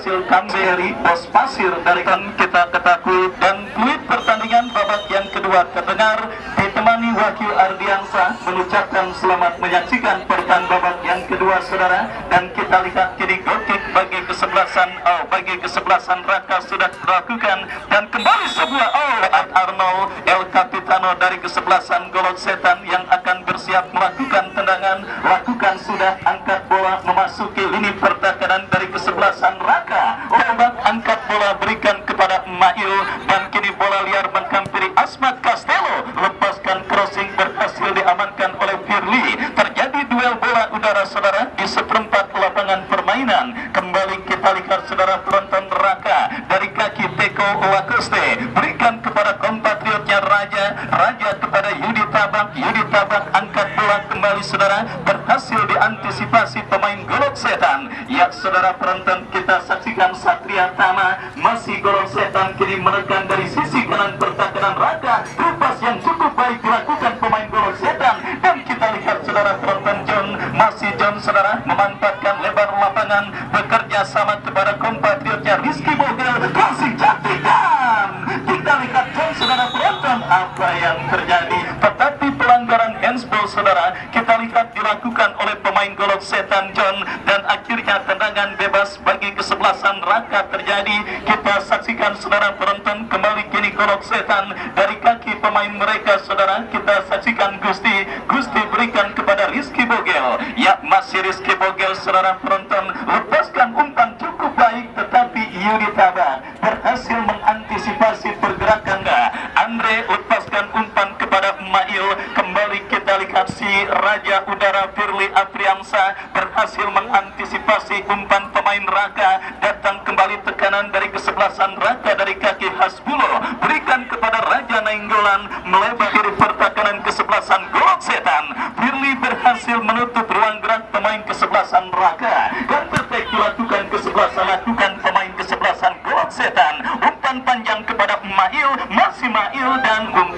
berhasil kembali bos pasir dari kita ketahui, dan fluid pertandingan babak yang kedua terdengar ditemani Wahyu Ardiansa mengucapkan selamat menyaksikan pertandingan babak yang kedua saudara. Dan kita lihat kini goal kick bagi kesebelasan Raka sudah dilakukan, dan kembali sebuah Arnold El Capitano dari kesebelasan Golok Setan yang akan bersiap melakukan tendangan, lakukan sudah, angkat bola memasuki lini pertahanan dari kesebelasan Raka. Angkat bola berikan kepada Mail, dan kini bola liar menghampiri Asmat Castello, lepaskan crossing berhasil diamankan oleh Firly. Terjadi duel bola udara saudara di seperempat lapangan permainan. Kembali kita lihat saudara penonton Raka dari kaki Teko Lakoste berikan kepada kompatriotnya Raja kepada Yudi Tabak angkat bola kembali saudara, berhasil diantisipasi pemain Golok Setan. Ya saudara penonton, kita saksikan Satria Tama, masih Golok Setan kini menekan dari sisi kanan pertahanan Raka. Lepas yang cukup baik dilakukan pemain Golok Setan, dan kita lihat saudara penonton John saudara memanfaatkan lebar lapangan, bekerja sama kepada kompatriotnya Rizky Bogel, kasih cantikan. Kita lihat John saudara penonton apa yang terjadi, tetapi pelanggaran handsball saudara kita lihat dilakukan oleh pemain Golok Setan John, dan akhirnya tendangan bebas bagi kesebelasan Raka terjadi. Kita saksikan saudara penonton kembali kini Golok Setan dari kaki pemain mereka saudara, kita saksikan Gusti berikan kepada Rizky Bogel. Ya masih Rizky Bogel saudara penonton, lepaskan umpan cukup baik, tetapi Yudi Tabak berhasil mengantisipasi pergerakan Andre, lepaskan umpan kepada Mail. Kembali kita lihat si Raja Udara Firly Apriamsa berhasil mengantisipasi umpan pemain Raka, datang kembali tekanan dari kesebelasan Raka dari kaki Hasbulo, berikan kepada Raja Nainggolan, melebar kiri pertahanan kesebelasan Golok Setan. Firly berhasil menutup ruang gerak pemain kesebelasan Raka, dan tertek dilakukan pemain kesebelasan Golok Setan. Umpan panjang kepada Mail, masih Mail, dan 7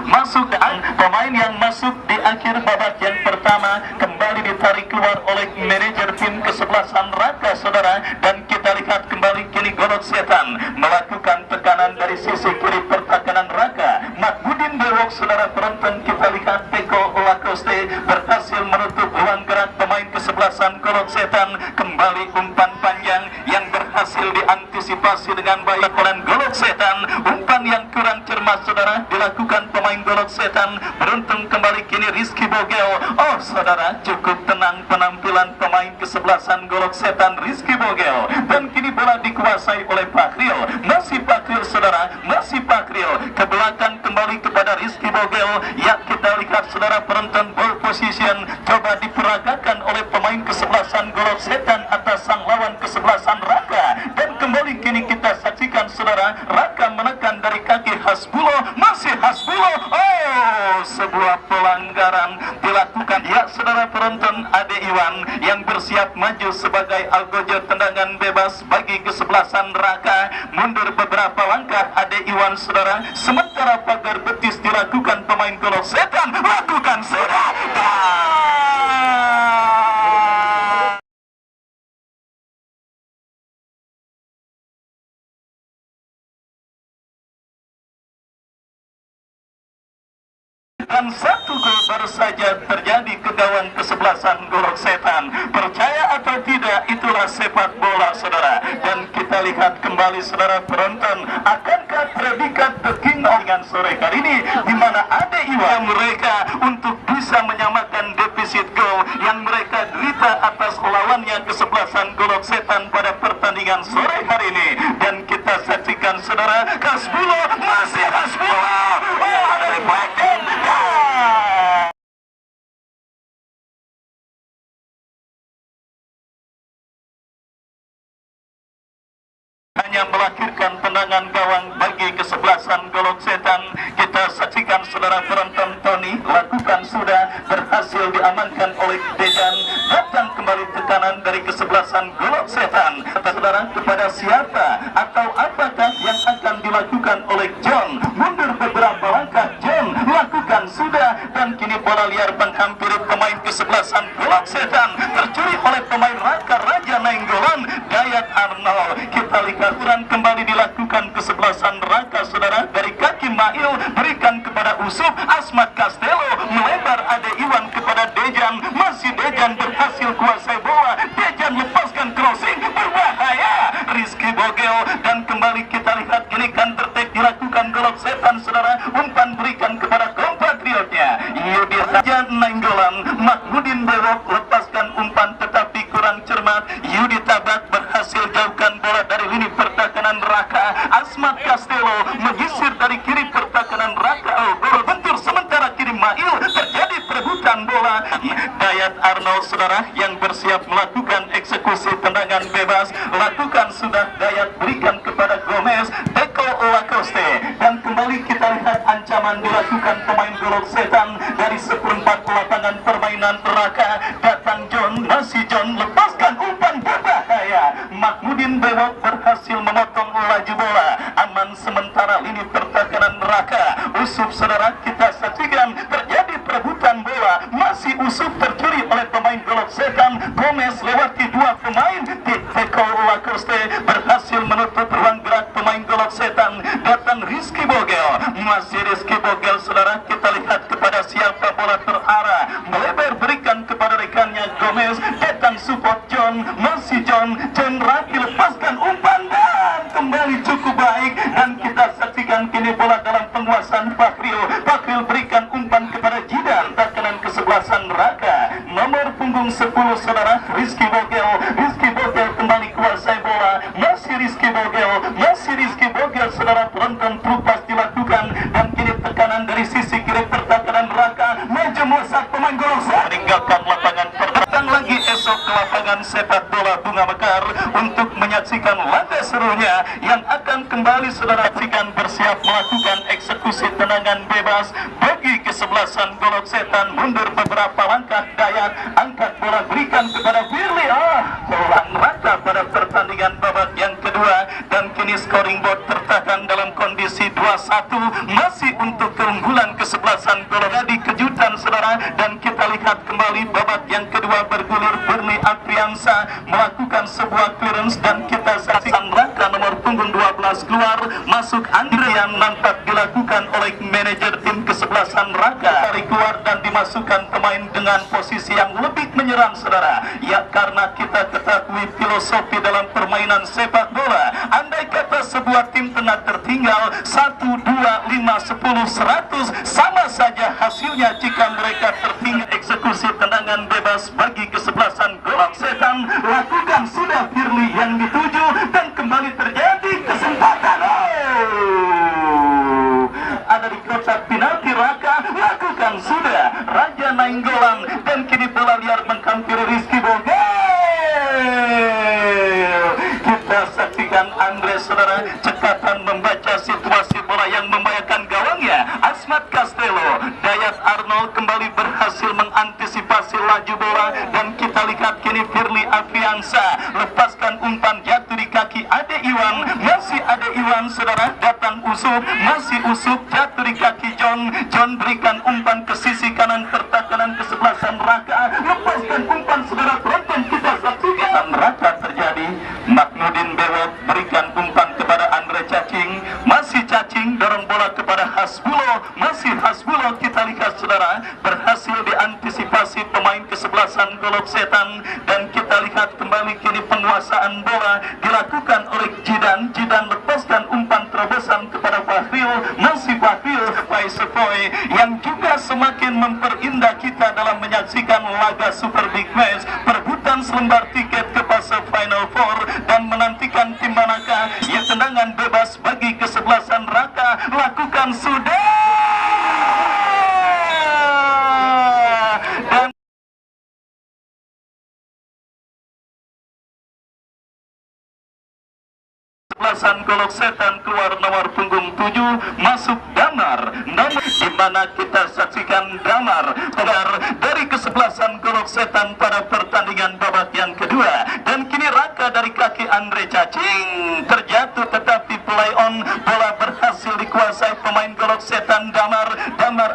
masuk, dan pemain yang masuk di akhir babak yang pertama kembali ditarik keluar oleh manajer tim kesebelasan Raka saudara. Dan kita lihat kembali kini Golok Setan melakukan tekanan dari sisi kiri pertahanan Raka. Makbudin Bewok saudara penonton, kita lihat Teko Lakoste berhasil menutup ruang gerak pemain kesebelasan Golok Setan. Kembali umpan panjang yang berhasil diantisipasi dengan baik oleh Golok Setan. Umpan yang kurang cermat saudara dilakukan pemain Golok Setan. Beruntung kembali kini Rizky Bogel. Oh saudara, cukup tenang penampilan pemain kesebelasan Golok Setan Rizky Bogel, dan kini bola dikuasai oleh Pakril. Masih Pakril saudara, masih Pakril ke belakang kembali kepada Rizky Bogel. Ya kita lihat saudara penonton, ball position coba diperagakan oleh pemain kesebelasan Golok Setan atas sang lawan kesebelasan Raka, dan kembali kini kita saksikan saudara Raka menekan dari kaki Hasbulo, masih Hasbulo. Oh, sebuah pelanggaran dilakukan. Ya saudara penonton, Ade Iwan yang bersiap maju sebagai algojo tendangan bebas bagi kesebelasan Raka, mundur beberapa langkah Ade Iwan saudara, sementara pagar betis dilakukan pemain Golok Setan, lakukan sudah. Dan satu gol baru saja terjadi ke gawang kesebelasan Golok Setan. Percaya atau tidak, itulah sepak bola saudara. Dan kita lihat kembali saudara penonton, akankah predikat The King dengan sore kali ini, di mana ada Iwan mereka untuk bisa menyamakan defisit gol yang mereka derita atas lawannya kesebelasan Golok Setan pada pertandingan sore hari ini. Dan kita saksikan saudara, Hasbulo, masih Hasbulo. Oh, dari backend. Hanya melahirkan tendangan gawang bagi kesebelasan Golok Setan. Kita saksikan saudara penonton, Tony lakukan sudah, berhasil diamankan oleh Dejan, datang kembali tekanan dari kesebelasan Golok Setan. Kata saudara, kepada siapa atau apakah yang akan dilakukan oleh John? Mundur beberapa langkah, John lakukan sudah, dan kini bola liar menghampiri pemain kesebelasan Golok Setan, tercuri oleh pemain Raka Raja Nainggolan, Dayat Arnold. Raka saudara, dari kaki Mail berikan kepada Usuf, Asmat Castello melebar Ade Iwan kepada Dejan, masih Dejan berhasil kuasai bola, Dejan lepaskan crossing berbahaya, Rizky Bogel, dan kembali kita lihat ini counter attack dilakukan golok setan saudara, umpan berikan kepada kompatriotnya Yudi Raja Nainggolan, Mahmudin Bewok lepaskan umpan tetapi kurang cermat, Yudi Tabak berhasil jauhkan bola dari lini pertahanan Raka, Asmat Castello menyisir dari kiri pertahanan Raka, bola bentur sementara kiri Mail, terjadi perebutan bola, Dayat Arnold saudara yang bersiap melakukan eksekusi tendangan bebas, lakukan sudah Dayat berikan kepada Gomez, Teko Lacoste, dan kembali kita lihat ancaman dilakukan pemain golok setan dari seperempat lapangan permainan Raka, datang John, masih John lepaskan umpan berbahaya, Mahmudin Bewok berhasil memotong laju bola, aman sementara lini pertahanan Raka, Usuf saudara kita saksikan terjadi perebutan bola, masih Usuf tercuri oleh pemain golok setan, Gomez lewati dua pemain, Teko Lacoste berhasil menutup ruang gerak pemain golok setan, datang Rizky Bogel, masih Rizky Bogel saudara, kita lihat kepada siapa bola terarah, melebar berikan kepada rekannya Gomez, datang support John, masih John Raki lepaskan umpan dan kembali cukup baik, dan kita saksikan kini bola dalam penguasaan Fakril berikan umpan kepada Jidan, tekanan kesebelasan Raka, nomor punggung 10 saudara, Rizky Bogel kembali kuasai bola, masih Rizky Bogel saudara, penonton terupas dilakukan, dan kini tekanan dari sisi kiri pertahanan Raka, maju melesat pemain golok meninggalkan lapangan datang lagi esok ke lapangan sepak bola Bunga Mekar untuk menyaksikan laga serunya yang akan kembali saudara saksikan bersiap melakukan eksekusi tendangan bebas bagi kesebelasan golok setan, mundur beberapa langkah Dayat, angkat bola berikan kepada Firly, pulang rata pada pertandingan babak yang kedua, dan kini scoring board tertahan dalam kondisi 2-1, masih untuk keunggulan kesebelasan golok. Jadi kejutan saudara, dan kita lihat kembali babak yang kedua bergulir, Firly Afriansa melakukan sebuah clearance dan kita saksikan Raka nomor punggung 12 keluar, masuk Andrian, nampak dilakukan oleh manajer tim kesebelasan Raka, tarik keluar dan dimasukkan pemain dengan posisi yang lebih menyerang saudara, ya karena kita ketahui filosofi dalam permainan sepak bola, andai kata sebuah tim tengah tertinggal 1, 2, 5, 10, 100 sama saja hasilnya jika mereka tertinggal. Eksekusi tendangan bebas bagi kesebelasan golok setan lakukan sudah Firly yang dituju, dan kembali terjadi kesempatan ada di kotak penalti Raka, lakukan sudah Raja Nainggolan, dan kini bola liar menghampiri Rizky Bogel. Kita saksikan Andre saudara, cekatan membaca situasi bola yang membahayakan gawangnya Asmat Castello, Dayat Arnold kembali berhasil mengantisipasi laju bola, dan kita lihat kini Firly Afriansa lepaskan umpan jatuh di kaki Ade Iwan, masih Ade Iwan saudara, datang Usuf, masih Usuf jatuh di kaki John berikan umpan ke sisi kanan pertahanan kesebelasan Raka, lepaskan umpan saudara, penonton kita saksikan Raka terjadi, Mahmudin Bewok berikan umpan kepada Andre Cacing, masih Cacing dorong bola kepada Hasbulo, masih Hasbulo, kita lihat saudara berhasil diantisipasi pemain kesebelasan golok setan, dan kita lihat kembali kini penguasaan bola dilakukan oleh Jidan lepaskan umpan terobosan kepada Fakril, masih Fakril sepoi yang juga semakin memperindah kita dalam menyaksikan laga Super Big Match, perebutan selembar tiket ke fase Final Four, dan menantikan tim manakah yang tendangan bebas bagi kesebelasan Raka, lakukan sudah, dan kesebelasan golok setan keluar nomor punggung 7, masuk Damar, nomor di mana kita saksikan Damar keluar dari kesebelasan golok setan pada pertandingan babak yang kedua, dan kini Raka dari kaki Andre Cacing terjatuh tetapi play on, bola berhasil dikuasai pemain golok setan Damar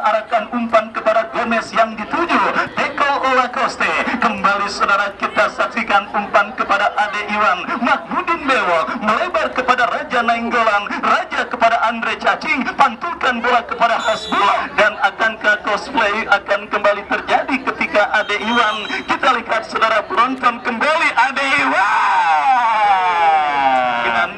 arahkan umpan kepada Gomez yang dituju Teko Lacoste, kembali saudara kita saksikan umpan kepada Ade Iwan, Mahmudin Bewok melebar kepada Raja Nainggolan, Raja kepada Andre Cacing, pantulkan bola kepada Hasbullah. Dan akankah cosplay akan kembali terjadi ketika Ade Iwan? Kita lihat saudara penonton, kembali Ade Iwan.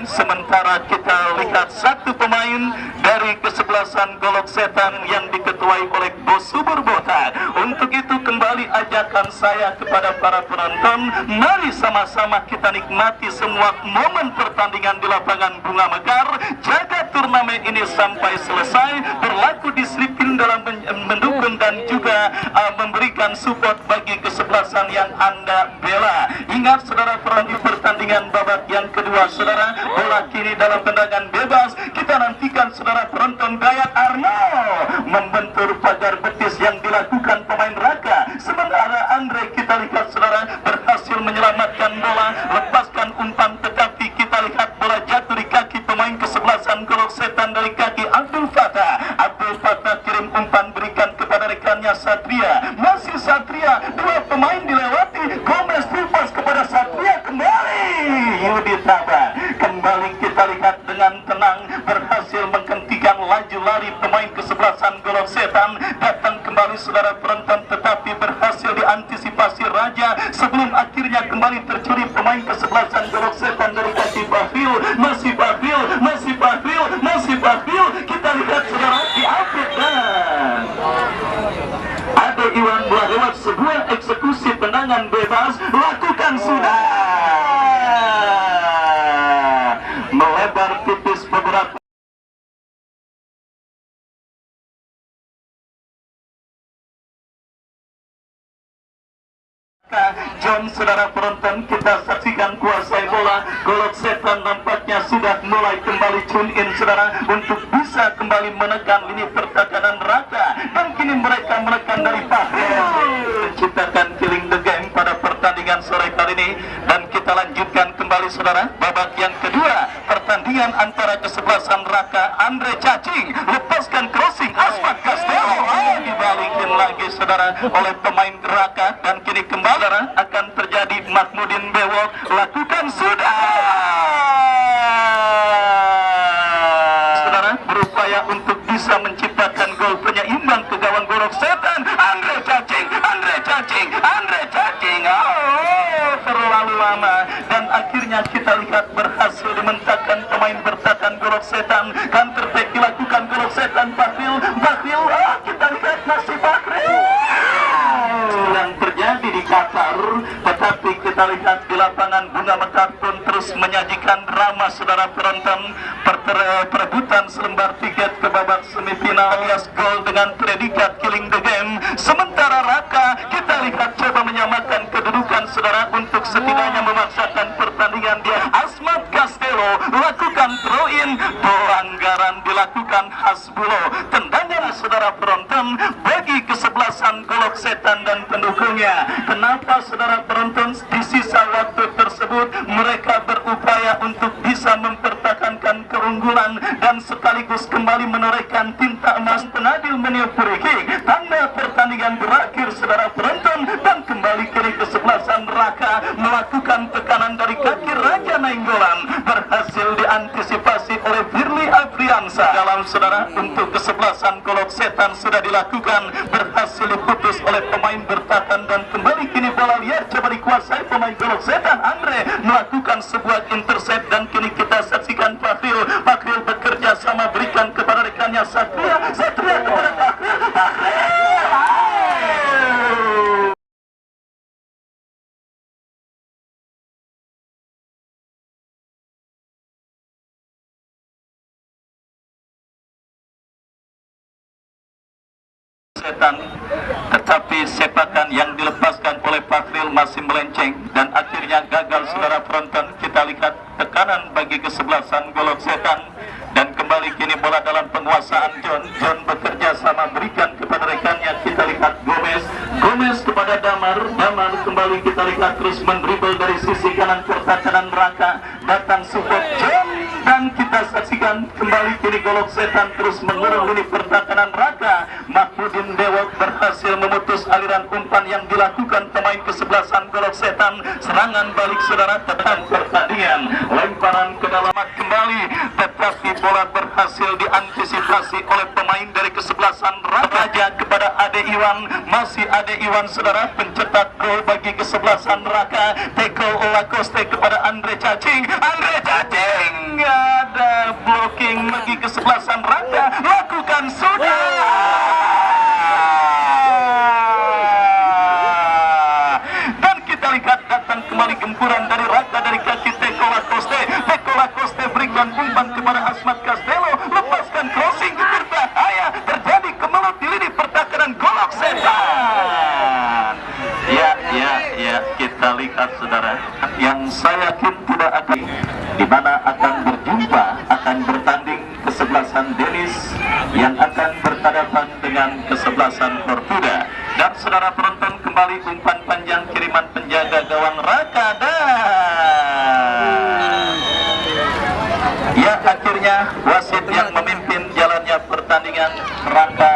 Sementara kita lihat satu pemain dari kesebelasan Golok Setan yang diketuai oleh Bos Subur Botak. Untuk itu kembali ajakan saya kepada para penonton, mari sama-sama kita nikmati semua momen pertandingan di lapangan Bunga Mekar. Jaga turnamen ini sampai selesai, berlaku disiplin dalam mendukung dan juga memberikan support bagi kesebelasan yang Anda bela. Ingat saudara, di pertandingan babak yang kedua saudara, bola kini dalam tendangan bebas. Kita nantikan saudara penonton, Dayat Arno membentur pagar betis yang dilakukan pemain Raka. Sementara Andre, kita lihat saudara, berhasil menyelamatkan bola, lepaskan umpan, tetapi kita lihat bola jatuh di kaki pemain kesebelasan Golok Setan dari kaki Abdul Fatah. Abdul Fatah kirim umpan, berikan kepada rekannya Satria. Masih Satria, dua pemain dilewati. Gomez lepas kepada Satria, kembali Yudi Taban. Kembali kita lihat dengan tenang, berhasil menghentikan laju lari pemain kesebelasan Golok Setan. Datang kembali saudara penonton, tetapi berhasil diantisipasi Raja sebelum akhirnya kembali tercuri pemain kesebelasan Golok Setan dari kaki Bahril. Masih Bahril, masih Bahril, masih Bahril. Kita lihat saudara, diapit dan Ade Iwan lewat sebuah eksekusi tendangan bebas, lakukan sudah melebar tipis beberapa. John, saudara penonton, kita saksikan kuasai bola. Golok Setan nampaknya sudah mulai kembali tune in saudara, untuk bisa kembali menekan lini pertahanan Raka. Dan kini mereka menekan dari Fahri, menciptakan killing the game pada pertandingan sore kali ini. Dan kita lanjutkan kembali saudara, babak yang kedua pertandingan antara kesebelasan Raka. Andre Cacing lepaskan crossing, Asmat Castelo dibalikin lagi saudara oleh pemain Raka. Dan kini kembali saudara, akan terjadi Mahmudin Bewok, lakukan sudah saudara, berupaya untuk bisa menciptakan gol penyeimbang ke gawang Golok Setan. Andre Cacing, Andre Cacing, Andre Cacing, oh terlalu lama. Dan akhirnya kita lihat berhasil dimentakkan pemain bertahan Golok Setan. Counter attack dilakukan Golok Setan. Bahril, Bahril, kita lihat masih Bahril yang terjadi di Qatar. Tetapi kita lihat di lapangan Bunga Mekar pun terus menyajikan drama saudara penonton. Perebutan selembar tiket ke babak semifinal alias gol dengan predikat killing the game. Sementara Raka, kita lihat coba menyamakan kedudukan saudara untuk setidaknya memaksakan pertandingan dia. Asmat Castelo lakukan throw in, pelanggaran dilakukan Hasbullah. Tendangan saudara penonton bagi kesebelasan Golok Setan dan pendukungnya. Kenapa saudara penonton di sisa waktu tersebut mereka berupaya untuk bisa mempertahankan keunggulan dan sekaligus kembali menorehkan tinta emas. Penadil meniup free kick, tanda pertandingan berakhir saudara penonton. Dan kembali kiri kesebelasan Raka melakukan tekanan dari kaki Raja Nainggolan, berhasil diantisipasi oleh Firly Afriansa. Dalam saudara, untuk kesebelasan Golok Setan sudah dilakukan, berhasil diputus oleh pemain bertahan. Dan kembali kini bola liar coba dikuasai pemain Golok Setan. Andre melakukan sebuah intercept dan kini kita saksikan Bahril. Bahril bekerja sama, berikan kepada rekannya Satria. Satria kepada Bahril. Bahril. Setan, tetapi sepakan yang dilepaskan oleh Bahril masih melenceng dan akhirnya gagal saudara penonton. Kita lihat tekanan bagi kesebelasan Golok Setan. Dan kembali kini bola dalam penguasaan John. John bekerja sama, berikan kepada rekannya. Kita lihat Gomez, Gomez kepada Damar. Damar kembali kita lihat terus mendribble dari sisi kanan pertahanan Raka. Datang support John dan kita saksikan kembali kini Golok Setan terus mengurung lini pertahanan Raka. Mahmudin Dewa berhasil memutus aliran umpan yang dilakukan pemain kesebelasan Golok Setan. Serangan balik saudara tekan pertandingan, lemparan ke dalam kembali, tetapi bola berhasil diantisipasi oleh pemain dari kesebelasan Raka kepada Ade Iwan. Masih Ade Iwan saudara pencetak gol bagi kesebelasan Raka. Tackle Lacoste kepada Andre Cacing. Andre Cacing ada blocking bagi kesebelasan Raka, lakukan sudah. Dan kita lihat datang kembali gempuran dari Raka dari kaki Teko Lacoste. Teko Lacoste berikan umpan kepada Asmat Castello, lepaskan crossing berbahaya, terjadi kemelut di lini pertahanan Golok Setan. Ya, kita lihat saudara, yang saya yakin tidak akan, di mana akan berjumpa, akan bertanding kesebelasan Denis yang akan berhadapan dengan kesebelasan Fortuna. Dan saudara penonton, kembali umpan panjang kiriman penjaga gawang Raka, dan ya akhirnya wasit yang memimpin jalannya pertandingan Raka